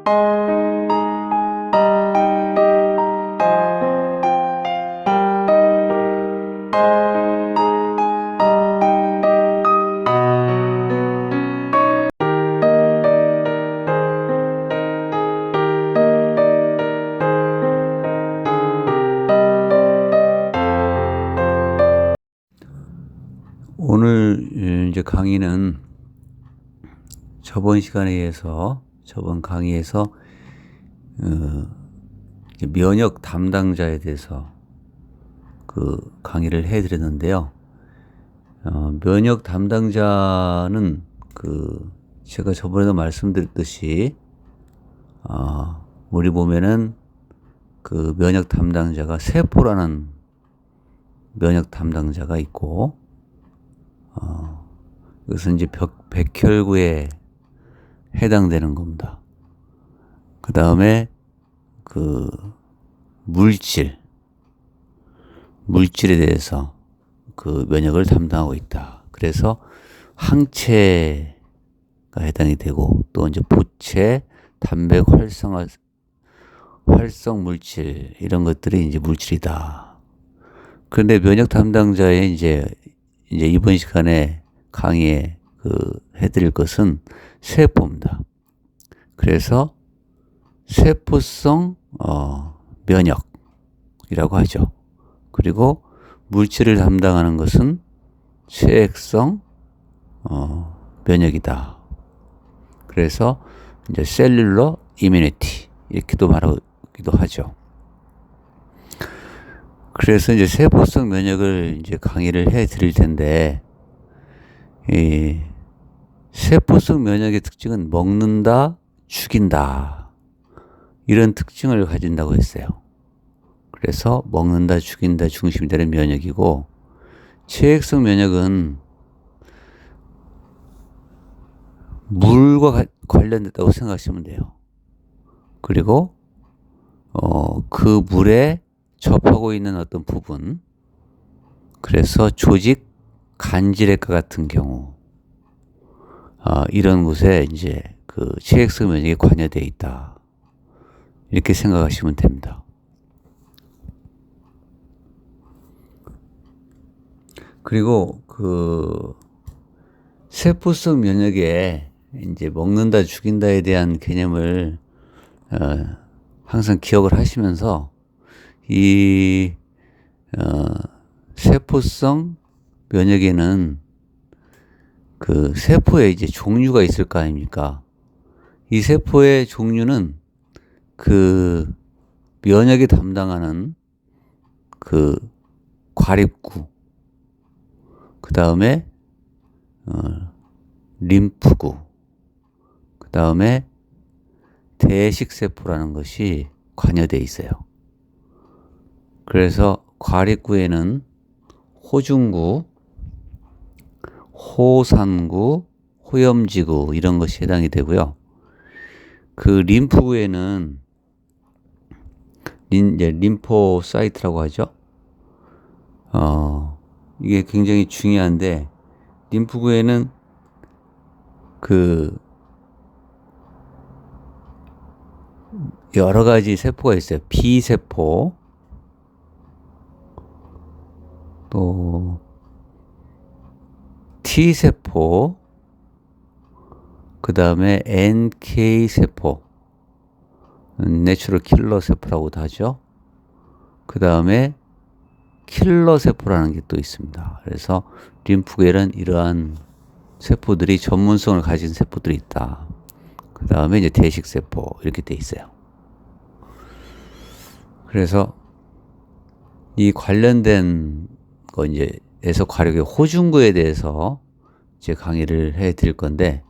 오늘 이제 강의는 저번 강의에서 이제 면역 담당자에 대해서 그 강의를 해드렸는데요. 면역 담당자는 제가 저번에도 말씀드렸듯이 우리 몸에는 그 면역 담당자가 세포라는 면역 담당자가 있고, 이것은 이제 백혈구에 해당되는 겁니다. 그 다음에 그 물질에 대해서 그 면역을 담당하고 있다. 그래서 항체가 해당이 되고, 또 이제 부체, 단백 활성 물질, 이런 것들이 이제 물질이다. 그런데 면역 담당자의 이제 이번 시간에 강의에 해드릴 것은 세포입니다. 그래서 세포성 면역이라고 하죠. 그리고 물질을 담당하는 것은 체액성 면역이다. 그래서 이제 셀룰러 이뮤니티 이렇게도 말하기도 하죠. 그래서 이제 세포성 면역을 이제 강의를 해 드릴 텐데, 이 세포성 면역의 특징은 먹는다, 죽인다, 이런 특징을 가진다고 했어요. 그래서 먹는다, 죽인다 중심이 되는 면역이고, 체액성 면역은 물과 관련됐다고 생각하시면 돼요. 그리고 그 물에 접하고 있는 어떤 부분, 그래서 조직 간질액과 같은 경우, 이런 곳에 이제 그 체액성 면역이 관여되어 있다, 이렇게 생각하시면 됩니다. 그리고 세포성 면역에 이제 먹는다, 죽인다에 대한 개념을 항상 기억을 하시면서, 이 세포성 면역에는 그 세포에 이제 종류가 있을 거 아닙니까? 이 세포의 종류는 그 면역이 담당하는 그 과립구, 그 다음에 림프구, 그 다음에 대식세포라는 것이 관여되어 있어요. 그래서 과립구에는 호중구, 호산구, 호염지구, 이런 것이 해당이 되고요. 그 림프구에는 이제 림포사이트라고 하죠. 이게 굉장히 중요한데, 림프구에는 여러 가지 세포가 있어요. B세포, 또 T세포, 그 다음에 NK세포, 내추럴 킬러 세포라고도 하죠. 그 다음에 킬러 세포라는 게 또 있습니다. 그래서 림프구에는 이러한 세포들이 전문성을 가진 세포들이 있다. 그 다음에 이제 대식세포, 이렇게 돼 있어요. 그래서 이 관련된 거 에서 과력의 호중구에 대해서 이제 강의를 해 드릴 건데,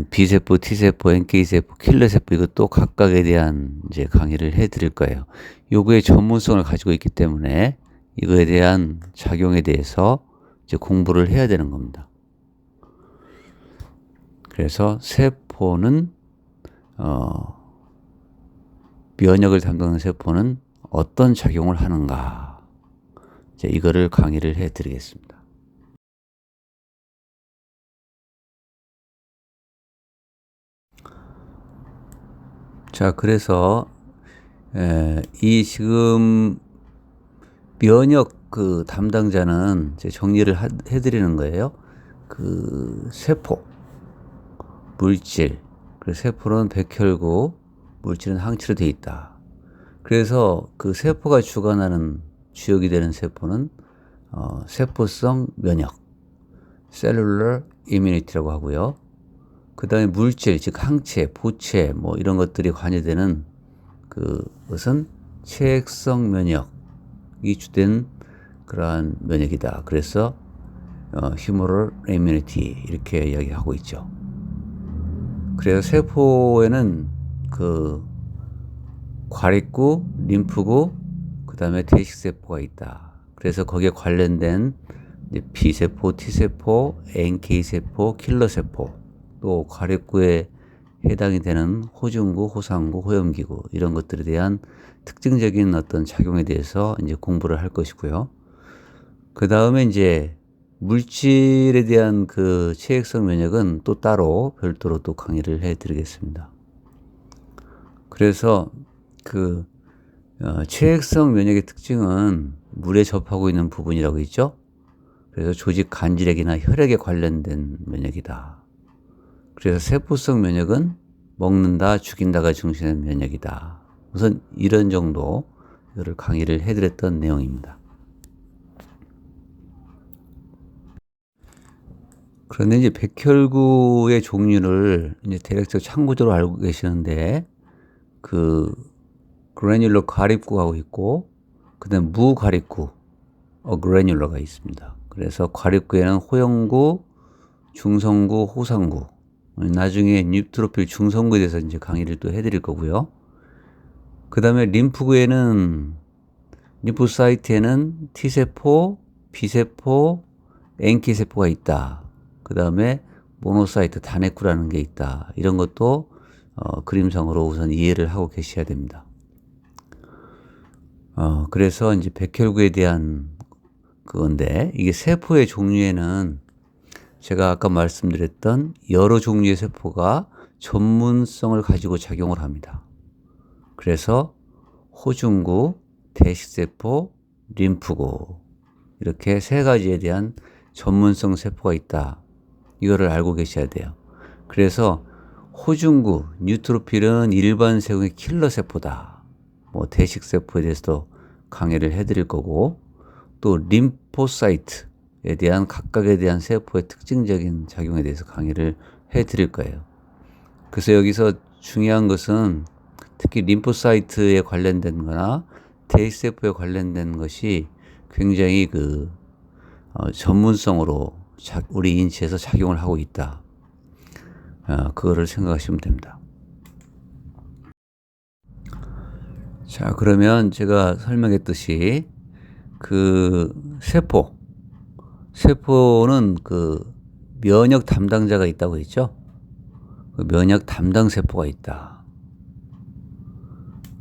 B세포, T세포, NK세포, 킬러세포, 이것도 각각에 대한 이제 강의를 해 드릴 거예요. 요거의 전문성을 가지고 있기 때문에 이거에 대한 작용에 대해서 이제 공부를 해야 되는 겁니다. 그래서 세포는 면역을 담당하는 세포는 어떤 작용을 하는가, 이제 이거를 강의를 해 드리겠습니다. 자, 그래서 이 지금 면역 그 담당자는 이제 정리를 해드리는 거예요. 그 세포, 물질, 그 세포는 백혈구, 물질은 항체로 되어 있다. 그래서 그 세포가 주관하는 주역이 되는 세포는 세포성 면역, 셀룰러 이뮤니티라고 하고요. 그 다음에 물질, 즉 항체, 보체 뭐 이런 것들이 관여되는 그것은 체액성 면역이 주된 그러한 면역이다. 그래서 휴머럴 이뮤니티 이렇게 이야기하고 있죠. 그래서 세포에는 그 과립구, 림프구, 그 다음에 대식세포가 있다. 그래서 거기에 관련된 B세포, T세포, NK세포, 킬러세포, 또 과립구에 해당이 되는 호중구, 호상구, 호염기구 이런 것들에 대한 특징적인 어떤 작용에 대해서 이제 공부를 할 것이고요. 그 다음에 이제 물질에 대한 그 체액성 면역은 또 따로 별도로 또 강의를 해드리겠습니다. 그래서 그 체액성 면역의 특징은 물에 접하고 있는 부분이라고 했죠. 그래서 조직 간질액이나 혈액에 관련된 면역이다. 그래서 세포성 면역은 먹는다, 죽인다가 중심의 면역이다. 우선 이런 정도 이거를 강의를 해드렸던 내용입니다. 그런데 이제 백혈구의 종류를 이제 대략적으로 참고적으로 알고 계시는데 그 그래뉼러 과립구하고 있고 그다음 무과립구 그래뉼러가 있습니다. 그래서 과립구에는 호영구, 중성구, 호상구. 나중에 뉴트로필 중성구에 대해서 이제 강의를 또 해드릴 거고요. 그 다음에 림프구에는 림프사이트에는 T세포, B세포, NK세포가 있다. 그 다음에 모노사이트, 단핵구라는 게 있다. 이런 것도 그림상으로 우선 이해를 하고 계셔야 됩니다. 그래서 이제 백혈구에 대한 그건데 이게 세포의 종류에는 제가 아까 말씀드렸던 여러 종류의 세포가 전문성을 가지고 작용을 합니다. 그래서 호중구, 대식세포, 림프구 이렇게 세 가지에 대한 전문성 세포가 있다. 이거를 알고 계셔야 돼요. 그래서 호중구, 뉴트로필은 일반 세균의 킬러 세포다. 뭐 대식세포에 대해서도 강의를 해드릴 거고 또 림포사이트에 대한 각각에 대한 세포의 특징적인 작용에 대해서 강의를 해드릴 거예요. 그래서 여기서 중요한 것은 특히 림포사이트에 관련된 거나 대식세포에 관련된 것이 굉장히 전문성으로 우리 인체에서 작용을 하고 있다. 그거를 생각하시면 됩니다. 자, 그러면 제가 설명했듯이 세포는 면역 담당자가 있다고 했죠. 면역 담당 세포가 있다.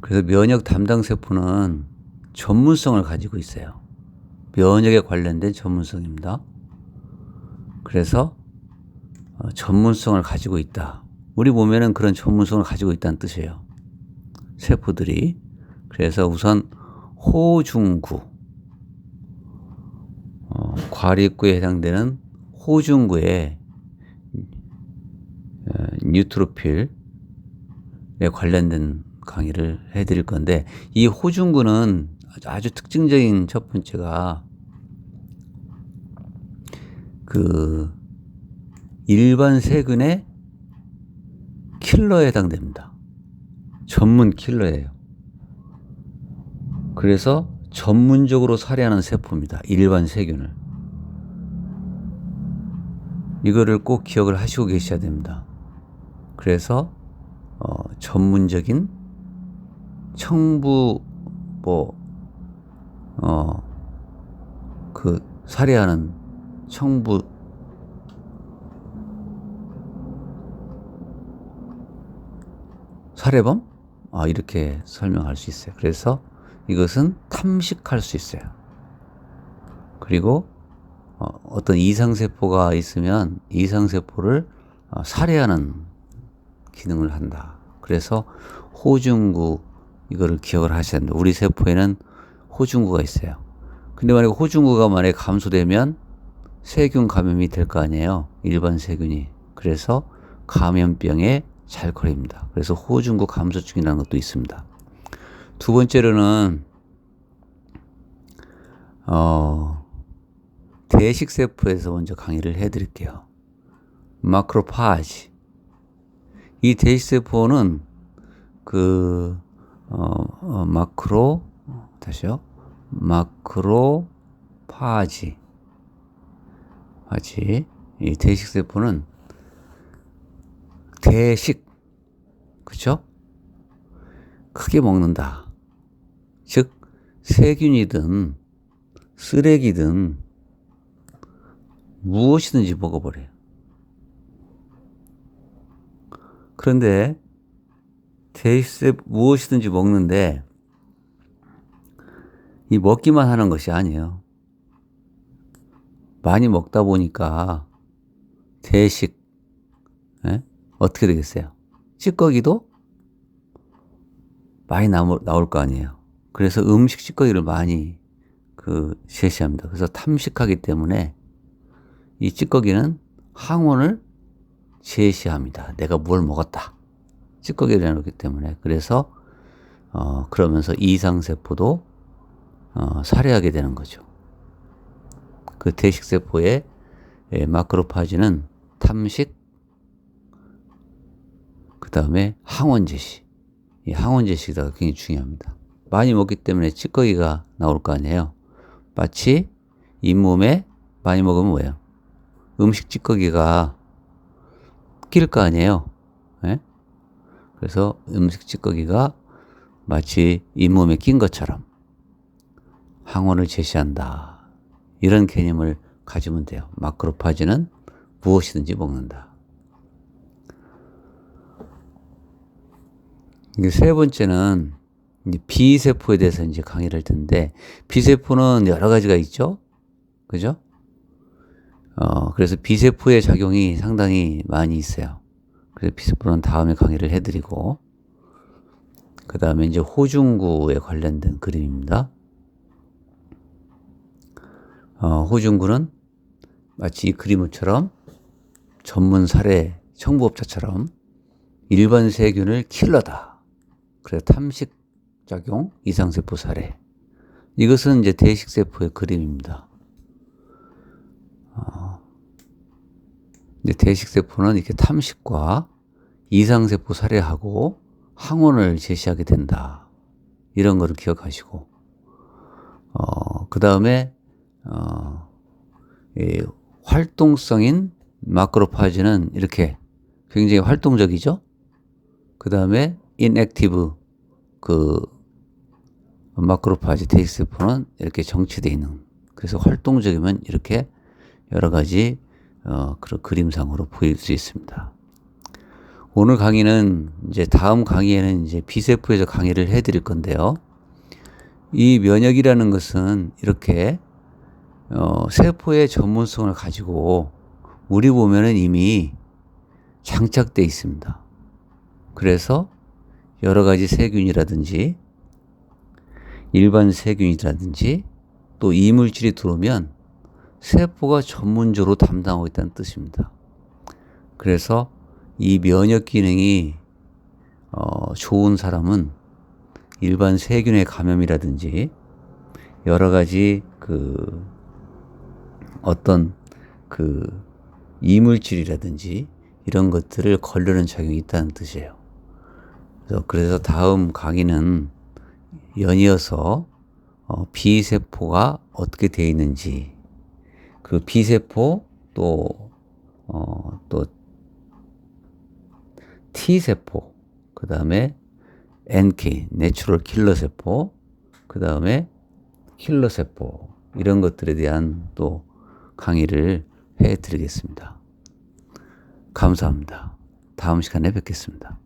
그래서 면역 담당 세포는 전문성을 가지고 있어요. 면역에 관련된 전문성입니다. 그래서 전문성을 가지고 있다. 우리 몸에는 그런 전문성을 가지고 있다는 뜻이에요. 세포들이. 그래서 우선 호중구, 과립구에 해당되는 호중구에 뉴트로필에 관련된 강의를 해드릴 건데 이 호중구는 아주 특징적인 첫 번째가 일반 세균의 킬러에 해당됩니다. 전문 킬러예요. 그래서 전문적으로 살해하는 세포입니다. 일반 세균을. 이거를 꼭 기억을 하시고 계셔야 됩니다. 그래서 전문적인 청부 살해하는 청부 살해범? 이렇게 설명할 수 있어요. 그래서 이것은 탐식할 수 있어요. 그리고 어떤 이상세포가 있으면 이상세포를 살해하는 기능을 한다. 그래서 호중구 이거를 기억을 하셔야 됩니다. 우리 세포에는 호중구가 있어요. 근데 만약에 호중구가 만약에 감소되면 세균 감염이 될 거 아니에요. 일반 세균이. 그래서 감염병에 잘 걸립니다. 그래서 호중구 감소증이라는 것도 있습니다. 두 번째로는 대식세포에서 먼저 강의를 해드릴게요. 마크로파지. 이 대식세포는 마크로파지. 이 대식세포는 그쵸? 크게 먹는다. 즉, 세균이든 쓰레기든 무엇이든지 먹어버려요. 그런데 대식세포 무엇이든지 먹는데 이 먹기만 하는 것이 아니에요. 많이 먹다 보니까 대식 어떻게 되겠어요? 찌꺼기도 많이 나올 거 아니에요. 그래서 음식 찌꺼기를 많이 제시합니다. 그래서 탐식하기 때문에 이 찌꺼기는 항원을 제시합니다. 내가 뭘 먹었다. 찌꺼기를 내놓기 때문에. 그래서 그러면서 이상세포도 살해하게 되는 거죠. 그 대식세포의 마크로파지는 탐식, 그 다음에 항원 제시. 이 항원 제시가 굉장히 중요합니다. 많이 먹기 때문에 찌꺼기가 나올 거 아니에요. 마치 잇몸에 많이 먹으면 뭐예요? 음식 찌꺼기가 낄 거 아니에요. 네? 그래서 음식 찌꺼기가 마치 잇몸에 낀 것처럼 항원을 제시한다. 이런 개념을 가지면 돼요. 마크로파지는 무엇이든지 먹는다. 세 번째는 B세포에 대해서 이제 강의를 할 텐데, B세포는 여러 가지가 있죠? 그죠? 그래서 B세포의 작용이 상당히 많이 있어요. 그래서 B세포는 다음에 강의를 해드리고, 그 다음에 이제 호중구에 관련된 그림입니다. 호중구는 마치 이 그림처럼 전문 살해 청부업자처럼 일반 세균을 킬러다. 그래서 탐식작용, 이상세포 살해. 이것은 이제 대식세포의 그림입니다. 이제 대식세포는 이렇게 탐식과 이상세포 살해하고 항원을 제시하게 된다. 이런 거를 기억하시고, 그 다음에, 활동성인 마크로파지는 이렇게 굉장히 활동적이죠? 그 다음에 inactive 마크로파지 대식세포는 이렇게 정체되어 있는. 그래서 활동적이면 이렇게 여러 가지 그런 그림상으로 보일 수 있습니다. 오늘 강의는 이제 다음 강의에는 이제 B세포에서 강의를 해드릴 건데요. 이 면역이라는 것은 이렇게 세포의 전문성을 가지고 우리 보면은 이미 장착되어 있습니다. 그래서 여러 가지 세균이라든지 일반 세균이라든지 또 이물질이 들어오면 세포가 전문적으로 담당하고 있다는 뜻입니다. 그래서 이 면역 기능이 좋은 사람은 일반 세균의 감염이라든지 여러 가지 어떤 이물질이라든지 이런 것들을 걸르는 작용이 있다는 뜻이에요. 그래서 다음 강의는 연이어서 B세포가 어떻게 되어 있는지, 그 B세포 또 T세포, 그 다음에 NK, 내추럴 킬러 세포, 그 다음에 킬러 세포, 이런 것들에 대한 또 강의를 해 드리겠습니다. 감사합니다. 다음 시간에 뵙겠습니다.